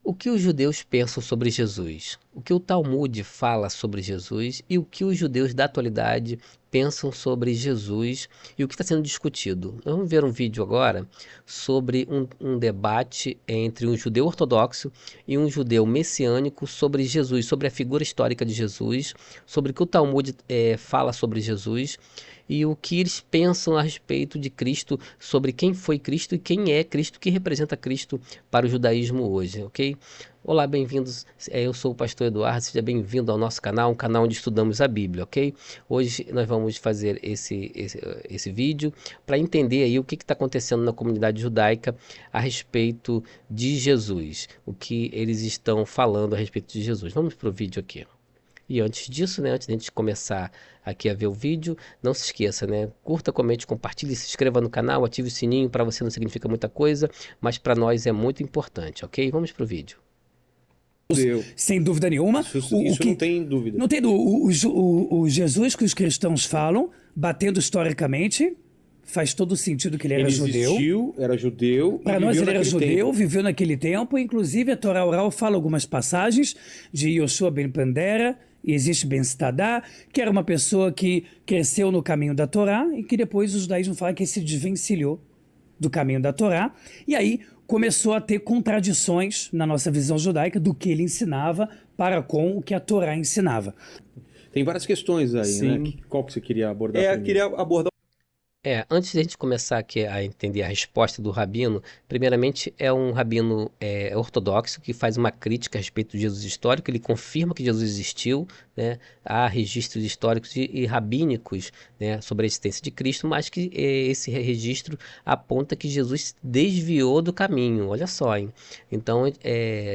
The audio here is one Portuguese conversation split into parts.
O que os judeus pensam sobre Jesus? O que o Talmud fala sobre Jesus e o que os judeus da atualidade pensam sobre Jesus e o que está sendo discutido? Nós vamos ver um vídeo agora sobre um debate entre um judeu ortodoxo e um judeu messiânico sobre Jesus, sobre a figura histórica de Jesus, sobre o que o Talmud fala sobre Jesus e o que eles pensam a respeito de Cristo, sobre quem foi Cristo e quem é Cristo, o que representa Cristo para o judaísmo hoje, ok? Olá, bem-vindos, eu sou o pastor Eduardo, seja bem-vindo ao nosso canal, um canal onde estudamos a Bíblia, ok? Hoje nós vamos fazer esse vídeo para entender aí o que está acontecendo na comunidade judaica a respeito de Jesus, o que eles estão falando a respeito de Jesus. Vamos para o vídeo aqui. E antes disso, né, antes de a gente começar aqui a ver o vídeo, não se esqueça, né, curta, comente, compartilhe, se inscreva no canal, ative o sininho, para você não significa muita coisa, mas para nós é muito importante, ok? Vamos pro vídeo. Sem dúvida nenhuma. Isso não tem dúvida. Não tem dúvida. O Jesus que os cristãos falam, batendo historicamente, faz todo sentido que ele era judeu. Existiu, era judeu. Para nós ele era judeu, viveu naquele tempo. Inclusive a Torá Oral fala algumas passagens de Yoshua ben Pandera e existe Ben Stadá, que era uma pessoa que cresceu no caminho da Torá e que depois os judaísmos falam que se desvencilhou do caminho da Torá. E aí começou a ter contradições na nossa visão judaica do que ele ensinava para com o que a Torá ensinava. Tem várias questões aí, Sim. né? Qual que você queria abordar? Eu queria abordar. Antes de a gente começar aqui a entender a resposta do rabino, primeiramente é um rabino ortodoxo que faz uma crítica a respeito de Jesus histórico, ele confirma que Jesus existiu, né? Há registros históricos e rabínicos, né, sobre a existência de Cristo, mas que esse registro aponta que Jesus desviou do caminho, olha só, hein? Então,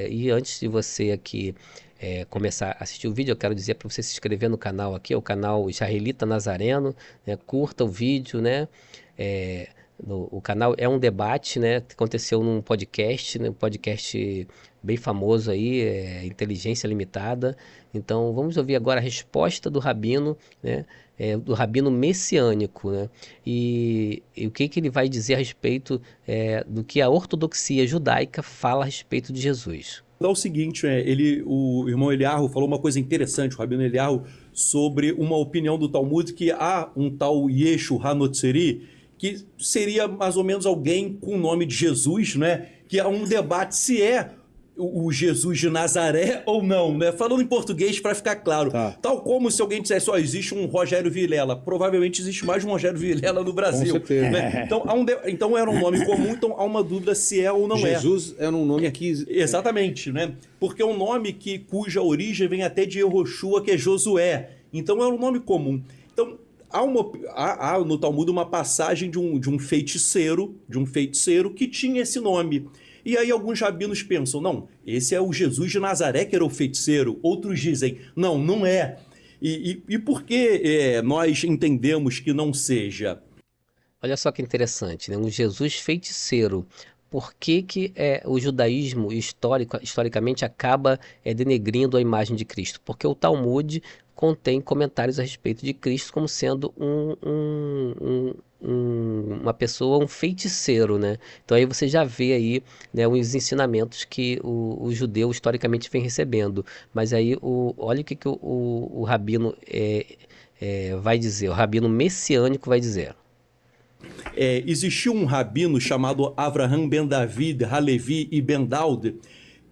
e antes de você aqui começar a assistir o vídeo, eu quero dizer para você se inscrever no canal aqui, é o canal Israelita Nazareno, né? Curta o vídeo, né? O canal é um debate, né, que aconteceu num podcast, né, um podcast bem famoso aí, Inteligência Limitada. Então vamos ouvir agora a resposta do rabino, né, do rabino messiânico, né, e o que ele vai dizer a respeito do que a ortodoxia judaica fala a respeito de Jesus. O seguinte, o irmão Eliarro falou uma coisa interessante, o rabino Eliarro, sobre uma opinião do Talmud que há um tal Yeshu Hanotseri, que seria mais ou menos alguém com o nome de Jesus, né? Que há um debate se é o Jesus de Nazaré ou não, né? Falando em português para ficar claro. Tá. Tal como se alguém dissesse, existe um Rogério Vilela. Provavelmente existe mais de um Rogério Vilela no Brasil. Com certeza. Né? Então, então era um nome comum, então há uma dúvida se é ou não Jesus era um nome aqui... Exatamente, né? Porque é um nome cuja origem vem até de Yehoshua, que é Josué. Então é um nome comum. Então, há no Talmud uma passagem de um feiticeiro que tinha esse nome. E aí alguns rabinos pensam, não, esse é o Jesus de Nazaré que era o feiticeiro. Outros dizem, não é. E por que nós entendemos que não seja? Olha só que interessante, né? Um Jesus feiticeiro. Por que o judaísmo historicamente acaba denegrindo a imagem de Cristo? Porque o Talmud contém comentários a respeito de Cristo como sendo uma pessoa, um feiticeiro, né? Então aí você já vê aí, né, os ensinamentos que o judeu historicamente vem recebendo. Mas aí olha o que o rabino vai dizer, o rabino messiânico vai dizer. Existiu um rabino chamado Avraham ben David Halevi e ben Daud,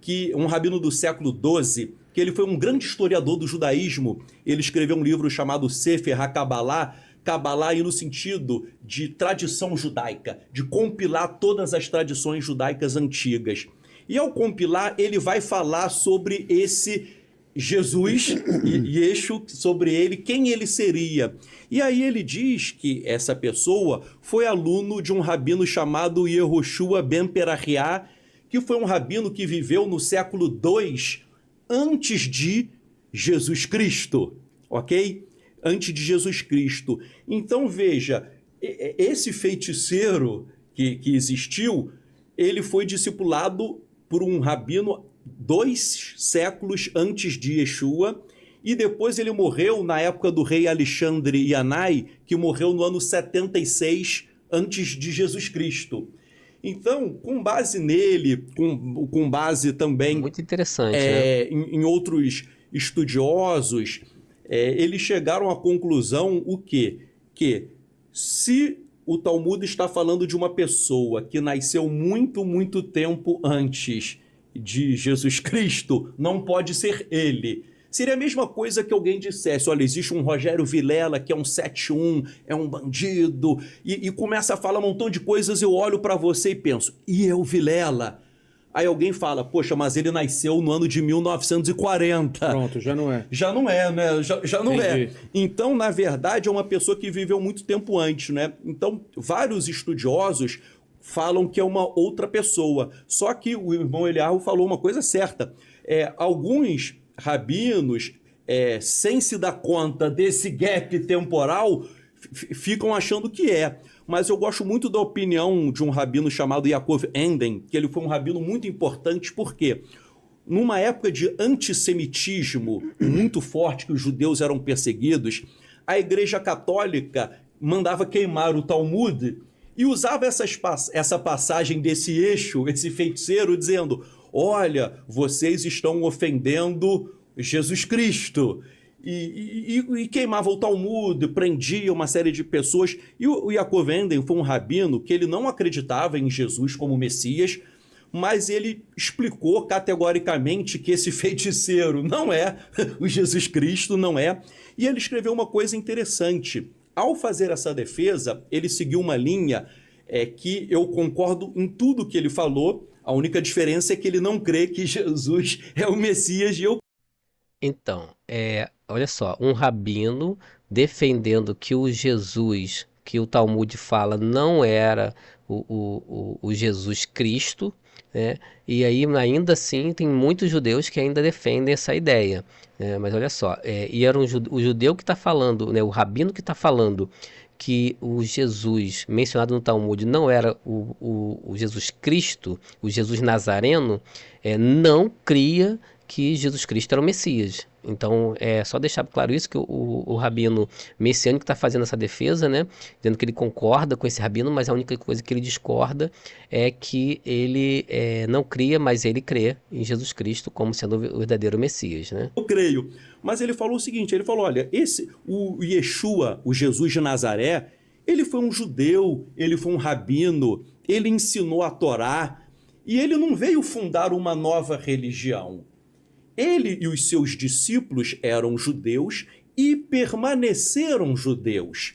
que um rabino do século XII, que ele foi um grande historiador do judaísmo. Ele escreveu um livro chamado Sefer HaKabalah, Kabbalah aí no sentido de tradição judaica, de compilar todas as tradições judaicas antigas. E ao compilar, ele vai falar sobre esse Jesus, Yeshu, sobre ele, quem ele seria. E aí ele diz que essa pessoa foi aluno de um rabino chamado Yehoshua ben Perahiah, que foi um rabino que viveu no século II antes de Jesus Cristo, ok? Antes de Jesus Cristo. Então veja, esse feiticeiro que existiu, ele foi discipulado por um rabino 2 séculos antes de Yeshua, e depois ele morreu na época do rei Alexandre Yanai, que morreu no ano 76 antes de Jesus Cristo. Então, com base nele, com base também Muito interessante, né? em outros estudiosos, eles chegaram à conclusão o quê? Que se o Talmud está falando de uma pessoa que nasceu muito, muito tempo antes de Jesus Cristo, não pode ser ele. Seria a mesma coisa que alguém dissesse, olha, existe um Rogério Vilela que é um 71, é um bandido, e começa a falar um montão de coisas, eu olho para você e penso, e eu, Vilela? Aí alguém fala, poxa, mas ele nasceu no ano de 1940. Pronto, já não é. Já não é, né? Já não é. Entendi. Então, na verdade, é uma pessoa que viveu muito tempo antes, né? Então, vários estudiosos falam que é uma outra pessoa. Só que o irmão Eliarro falou uma coisa certa. Alguns rabinos, sem se dar conta desse gap temporal, ficam achando que é. Mas eu gosto muito da opinião de um rabino chamado Yaakov Enden, que ele foi um rabino muito importante, porque numa época de antissemitismo muito forte, que os judeus eram perseguidos, a Igreja Católica mandava queimar o Talmud e usava essa passagem desse eixo, esse feiticeiro, dizendo, olha, vocês estão ofendendo Jesus Cristo. E queimava o Talmud, prendia uma série de pessoas. E o Yaakov Enden foi um rabino que ele não acreditava em Jesus como Messias, mas ele explicou categoricamente que esse feiticeiro não é o Jesus Cristo, não é. E ele escreveu uma coisa interessante. Ao fazer essa defesa, ele seguiu uma linha que eu concordo em tudo que ele falou. A única diferença é que ele não crê que Jesus é o Messias e eu. Então, olha só, um rabino defendendo que o Jesus, que o Talmud fala, não era o Jesus Cristo, né? E aí, ainda assim, tem muitos judeus que ainda defendem essa ideia, né? Mas olha só, e era o judeu que está falando, né? O rabino que está falando que o Jesus mencionado no Talmud não era o Jesus Cristo, o Jesus Nazareno, não cria que Jesus Cristo era o Messias. Então, só deixar claro isso, que o rabino messiânico está fazendo essa defesa, né? Dizendo que ele concorda com esse rabino, mas a única coisa que ele discorda é que ele não cria, mas ele crê em Jesus Cristo como sendo o verdadeiro Messias, né? Eu creio. Mas ele falou o seguinte, ele falou, olha, o Yeshua, o Jesus de Nazaré, ele foi um judeu, ele foi um rabino, ele ensinou a Torá, e ele não veio fundar uma nova religião. Ele e os seus discípulos eram judeus e permaneceram judeus.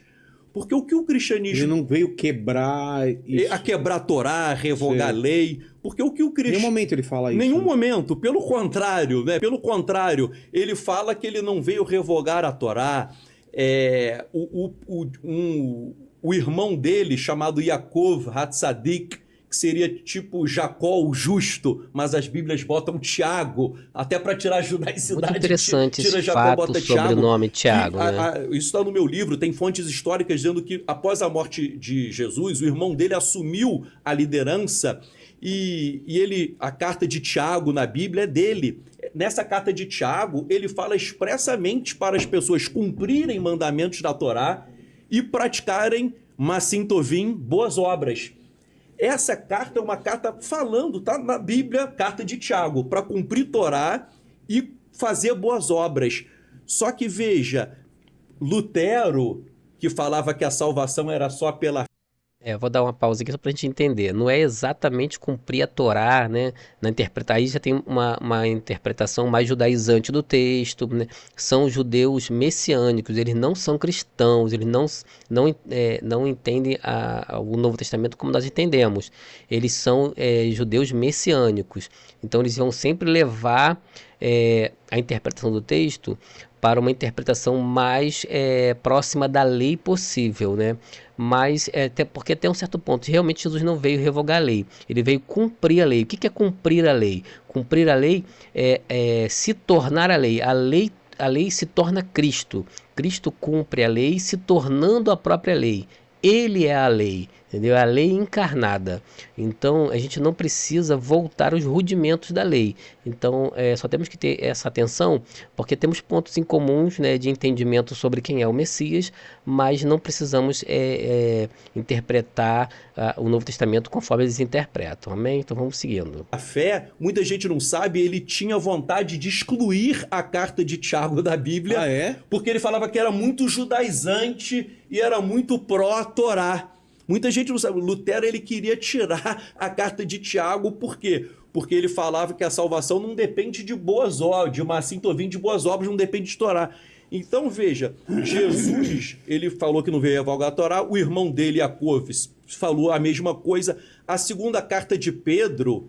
Porque o que o cristianismo... Ele não veio quebrar isso. A quebrar a Torá, revogar a lei. Porque o que o Em cristianismo... nenhum momento ele fala isso. Nenhum né? momento, pelo contrário, né? Pelo contrário, ele fala que ele não veio revogar a Torá. O irmão dele, chamado Yaakov Hatzadik, que seria tipo Jacó o justo, mas as Bíblias botam Tiago, até para tirar a judaicidade. Muito interessante tira esse Jacó, fato bota sobre Tiago. o nome Tiago, né? Isso está no meu livro, tem fontes históricas dizendo que após a morte de Jesus, o irmão dele assumiu a liderança e a carta de Tiago na Bíblia é dele. Nessa carta de Tiago, ele fala expressamente para as pessoas cumprirem mandamentos da Torá e praticarem Masim Tovim, boas obras. Essa carta é uma carta falando, tá na Bíblia, carta de Tiago, para cumprir Torá e fazer boas obras. Só que veja, Lutero, que falava que a salvação era só pela... Vou dar uma pausa aqui só para a gente entender. Não é exatamente cumprir a Torá, né? Aí já tem uma interpretação mais judaizante do texto, né? São judeus messiânicos, eles não são cristãos, eles não entendem o Novo Testamento como nós entendemos. Eles são judeus messiânicos. Então eles vão sempre levar a interpretação do texto para uma interpretação mais próxima da lei possível, né? Mas, porque até um certo ponto, realmente Jesus não veio revogar a lei, ele veio cumprir a lei. O que é cumprir a lei? Cumprir a lei é se tornar a lei. A lei se torna Cristo. Cristo cumpre a lei se tornando a própria lei. Ele é a lei. entendeu? É a lei encarnada. Então, a gente não precisa voltar aos rudimentos da lei. Então, só temos que ter essa atenção, porque temos pontos em comuns, né, de entendimento sobre quem é o Messias, mas não precisamos interpretar o Novo Testamento conforme eles interpretam. Amém? Então, vamos seguindo. A fé, muita gente não sabe, ele tinha vontade de excluir a carta de Tiago da Bíblia, porque ele falava que era muito judaizante e era muito pró-Torá. Muita gente não sabe, Lutero ele queria tirar a carta de Tiago, por quê? Porque ele falava que a salvação não depende de boas obras, de uma sintovia de boas obras, não depende de Torá. Então veja, Jesus, ele falou que não veio revogar a Torá, o irmão dele, Jacó, falou a mesma coisa. A segunda carta de Pedro,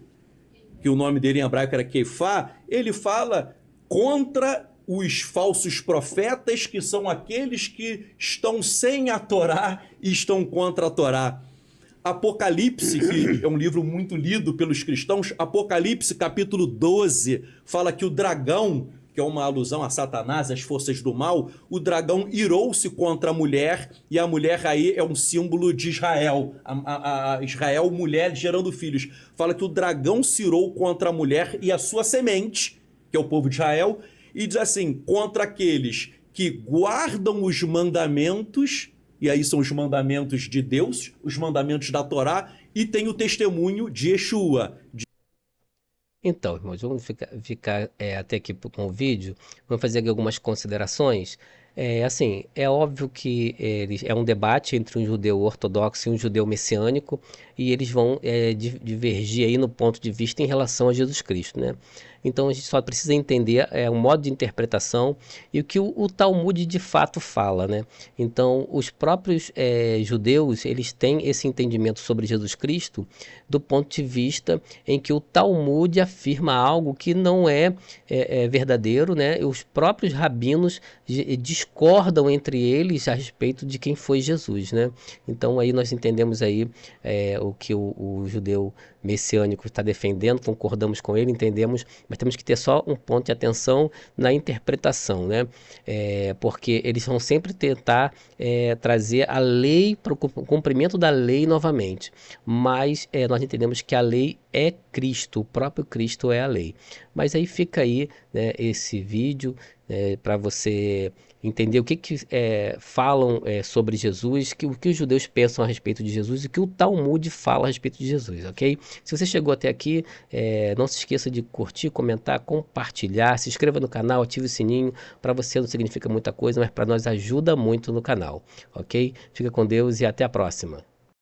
que o nome dele em hebraico era Kefá, ele fala contra os falsos profetas, que são aqueles que estão sem a Torá e estão contra a Torá. Apocalipse, que é um livro muito lido pelos cristãos, Apocalipse capítulo 12, fala que o dragão, que é uma alusão a Satanás, às forças do mal, o dragão irou-se contra a mulher, e a mulher aí é um símbolo de Israel, a Israel, mulher gerando filhos. Fala que o dragão se irou contra a mulher e a sua semente, que é o povo de Israel, e diz assim, contra aqueles que guardam os mandamentos, e aí são os mandamentos de Deus, os mandamentos da Torá, e tem o testemunho de Yeshua. Então, irmãos, vamos ficar até aqui com o vídeo, vamos fazer aqui algumas considerações. Assim, é óbvio que é um debate entre um judeu ortodoxo e um judeu messiânico, e eles vão divergir aí no ponto de vista em relação a Jesus Cristo, né? Então a gente só precisa entender o modo de interpretação e o que o Talmud de fato fala, né? Então os próprios judeus, eles têm esse entendimento sobre Jesus Cristo do ponto de vista em que o Talmud afirma algo que não é verdadeiro, né? Os próprios rabinos discordam entre eles a respeito de quem foi Jesus, né? Então aí nós entendemos aí o que o judeu messiânico está defendendo, concordamos com ele, entendemos, mas temos que ter só um ponto de atenção na interpretação, né? Porque eles vão sempre tentar trazer a lei para o cumprimento da lei novamente, mas nós entendemos que a lei é Cristo, o próprio Cristo é a lei. Mas aí fica aí, né, esse vídeo para você entender o que falam sobre Jesus, o que os judeus pensam a respeito de Jesus e o que o Talmud fala a respeito de Jesus, ok? Se você chegou até aqui, não se esqueça de curtir, comentar, compartilhar, se inscreva no canal, ative o sininho. Para você não significa muita coisa, mas para nós ajuda muito no canal, ok? Fica com Deus e até a próxima.